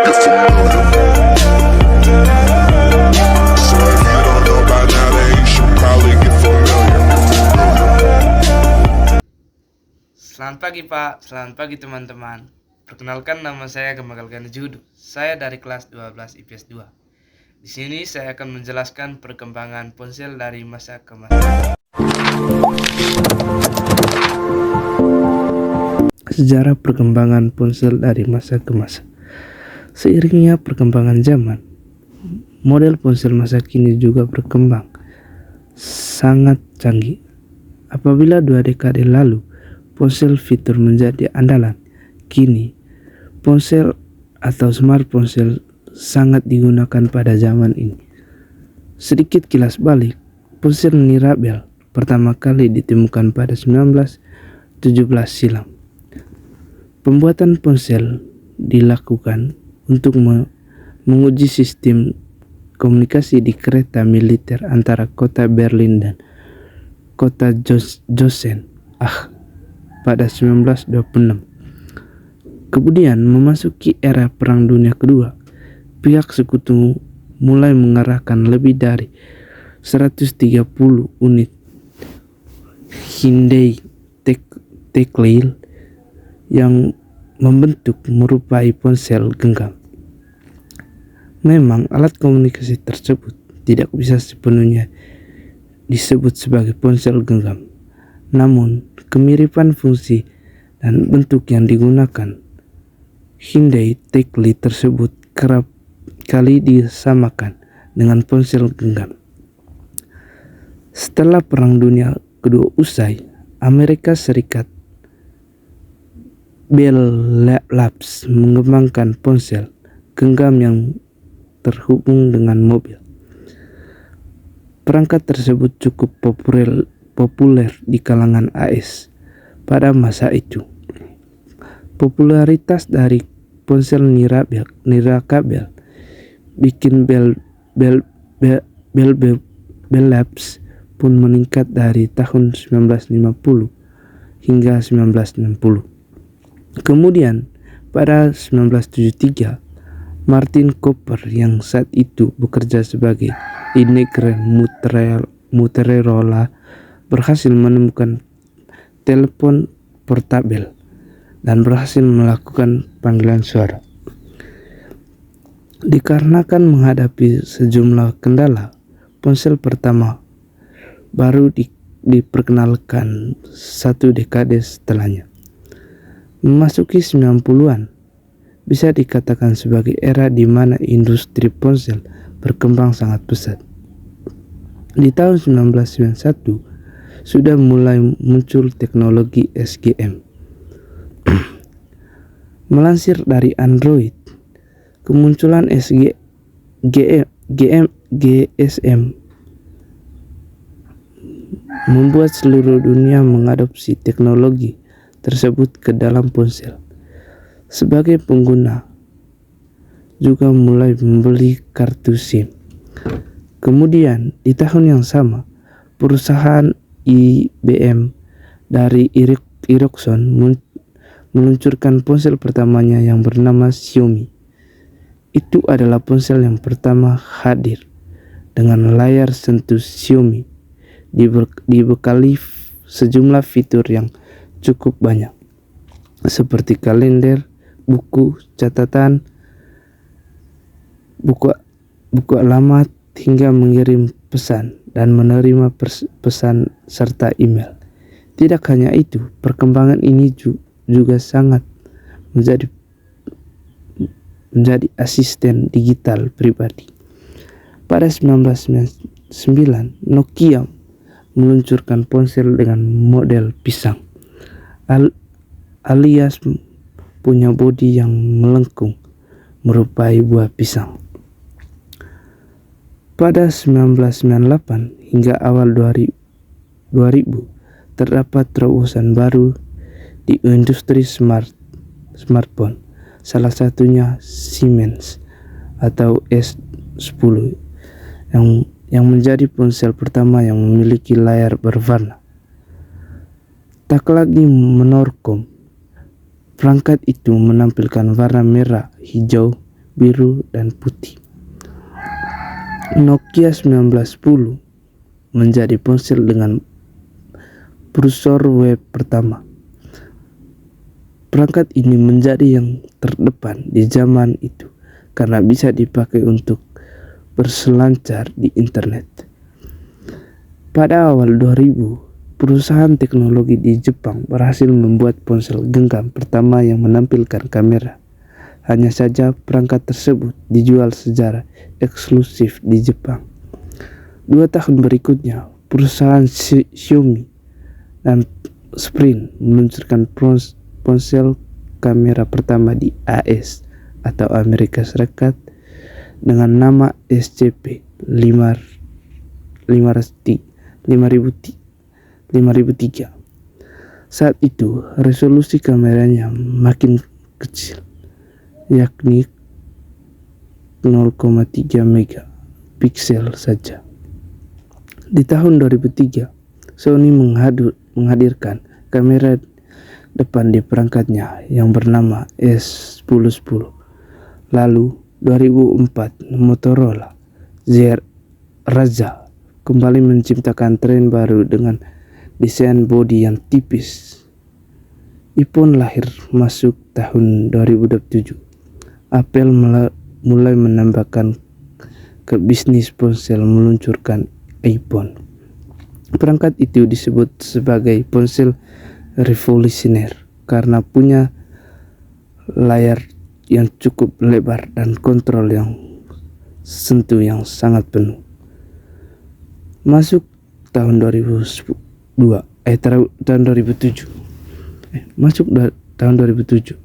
you're familiar. So if you don't know by now, then you should probably get familiar. Selamat pagi Pak, selamat pagi teman-teman. Perkenalkan, nama saya Gamagal Judu. Saya dari kelas 12 IPS 2. Di sini saya akan menjelaskan perkembangan ponsel dari masa ke masa. Sejarah perkembangan ponsel dari masa ke masa. Seiringnya perkembangan zaman, model ponsel masa kini juga berkembang sangat canggih. Apabila 2 dekade lalu ponsel fitur menjadi andalan, kini ponsel atau smart ponsel sangat digunakan pada zaman ini. Sedikit kilas balik, ponsel nirabel pertama kali ditemukan pada 1917 silam. Pembuatan ponsel dilakukan untuk menguji sistem komunikasi di kereta militer antara kota Berlin dan kota Josen pada 1926. Kemudian memasuki era Perang Dunia Kedua, pihak sekutu mulai mengerahkan lebih dari 130 unit Hyundai Tactile yang membentuk merupai ponsel genggam. Memang alat komunikasi tersebut tidak bisa sepenuhnya disebut sebagai ponsel genggam, namun kemiripan fungsi dan bentuk yang digunakan Hyundai Tactile tersebut kerap kali disamakan dengan ponsel genggam. Setelah Perang Dunia Kedua usai, Amerika Serikat Bell Labs mengembangkan ponsel genggam yang terhubung dengan mobil. Perangkat tersebut cukup populer di kalangan AS pada masa itu. Popularitas dari ponsel nirkabel bikin Bell Labs pun meningkat dari tahun 1950 hingga 1960. Kemudian pada 1973, Martin Cooper yang saat itu bekerja sebagai Integral Motorola berhasil menemukan telepon portabel dan berhasil melakukan panggilan suara. Dikarenakan menghadapi sejumlah kendala, ponsel pertama baru diperkenalkan 1 dekade setelahnya. Memasuki 90-an, bisa dikatakan sebagai era di mana industri ponsel berkembang sangat pesat. Di tahun 1991, sudah mulai muncul teknologi SGM. Melansir dari Android, kemunculan GSM membuat seluruh dunia mengadopsi teknologi tersebut ke dalam ponsel. Sebagai pengguna juga mulai membeli kartu SIM. Kemudian di tahun yang sama, perusahaan IBM dari Ericsson meluncurkan ponsel pertamanya yang bernama Xiaomi. Itu adalah ponsel yang pertama hadir dengan layar sentuh Xiaomi, dibekali sejumlah fitur yang cukup banyak, seperti kalender, buku, catatan, buku alamat, hingga mengirim pesan dan menerima pesan serta email. Tidak hanya itu, perkembangan ini juga sangat menjadi asisten digital pribadi. Pada 1999, Nokia meluncurkan ponsel dengan model pisang, alias punya bodi yang melengkung merupai buah pisang. Pada 1998 hingga awal 2000 terdapat terobosan baru di industri smartphone, salah satunya Siemens atau S10 yang menjadi ponsel pertama yang memiliki layar berwarna. Tak lagi menorkom, perangkat itu menampilkan warna merah, hijau, biru, dan putih. Nokia 1910 menjadi ponsel dengan browser web pertama. Perangkat ini menjadi yang terdepan di zaman itu karena bisa dipakai untuk berselancar di internet. Pada awal 2000, perusahaan teknologi di Jepang berhasil membuat ponsel genggam pertama yang menampilkan kamera. Hanya saja perangkat tersebut dijual secara eksklusif di Jepang. 2 tahun berikutnya, perusahaan Xiaomi dan Sprint meluncurkan ponsel kamera pertama di AS atau Amerika Serikat dengan nama SCP-5003. Saat itu resolusi kameranya makin kecil, yakni 0,3 megapiksel saja. Di tahun 2003, Sony menghadirkan kamera depan di perangkatnya yang bernama S1010. Lalu 2004, Motorola Razr kembali menciptakan tren baru dengan desain bodi yang tipis. iPhone lahir masuk tahun 2027. Apple mulai menambahkan ke bisnis ponsel meluncurkan iPhone. Perangkat itu disebut sebagai ponsel revolusioner karena punya layar yang cukup lebar dan kontrol yang sentuh yang sangat penuh. Masuk tahun 2007. Tahun 2007.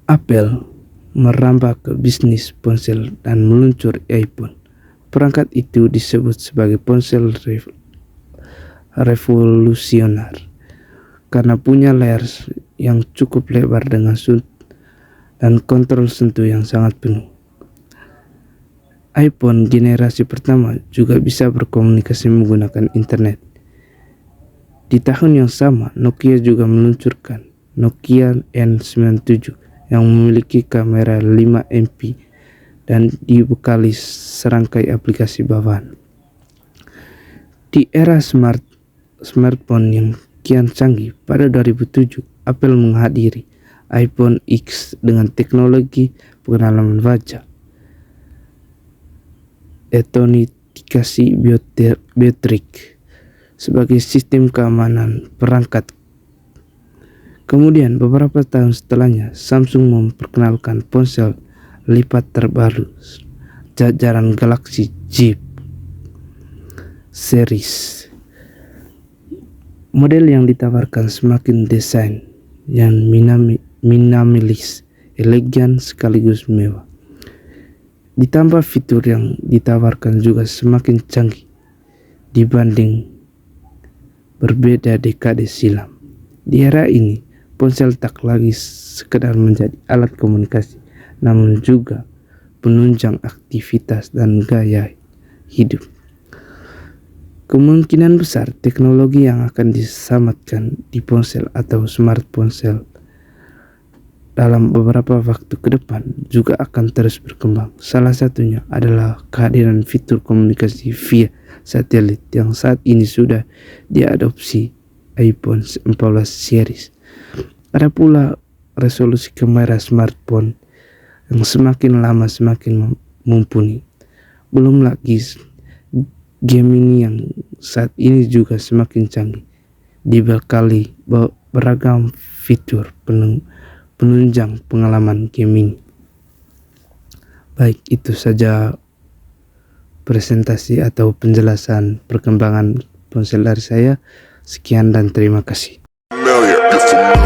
Apple merambah ke bisnis ponsel dan meluncur iPhone. Perangkat itu disebut sebagai ponsel revolusioner karena punya layar yang cukup lebar dengan sudut dan kontrol sentuh yang sangat penuh. iPhone generasi pertama juga bisa berkomunikasi menggunakan internet. Di tahun yang sama, Nokia juga meluncurkan Nokia N97 yang memiliki kamera 5 MP dan dibekali serangkai aplikasi bawaan. Di era smartphone yang kian canggih, pada 2007 Apple menghadiri iPhone X dengan teknologi pengenalan wajah, autentikasi biometrik sebagai sistem keamanan perangkat. Kemudian beberapa tahun setelahnya, Samsung memperkenalkan ponsel lipat terbaru jajaran Galaxy Z series. Model yang ditawarkan semakin desain yang minimalis, elegan sekaligus mewah. Ditambah fitur yang ditawarkan juga semakin canggih dibanding berbeda dekade silam. Di era ini, ponsel tak lagi sekedar menjadi alat komunikasi, namun juga penunjang aktivitas dan gaya hidup. Kemungkinan besar teknologi yang akan disematkan di ponsel atau smart ponsel dalam beberapa waktu ke depan juga akan terus berkembang. Salah satunya adalah kehadiran fitur komunikasi via satelit yang saat ini sudah diadopsi iPhone 14 series. Ada pula resolusi kamera smartphone yang semakin lama semakin mumpuni. Belum lagi gaming yang saat ini juga semakin canggih, dibekali beragam fitur penunjang pengalaman gaming. Baik, itu saja presentasi atau penjelasan perkembangan ponsel dari saya. Sekian dan terima kasih. Familiar.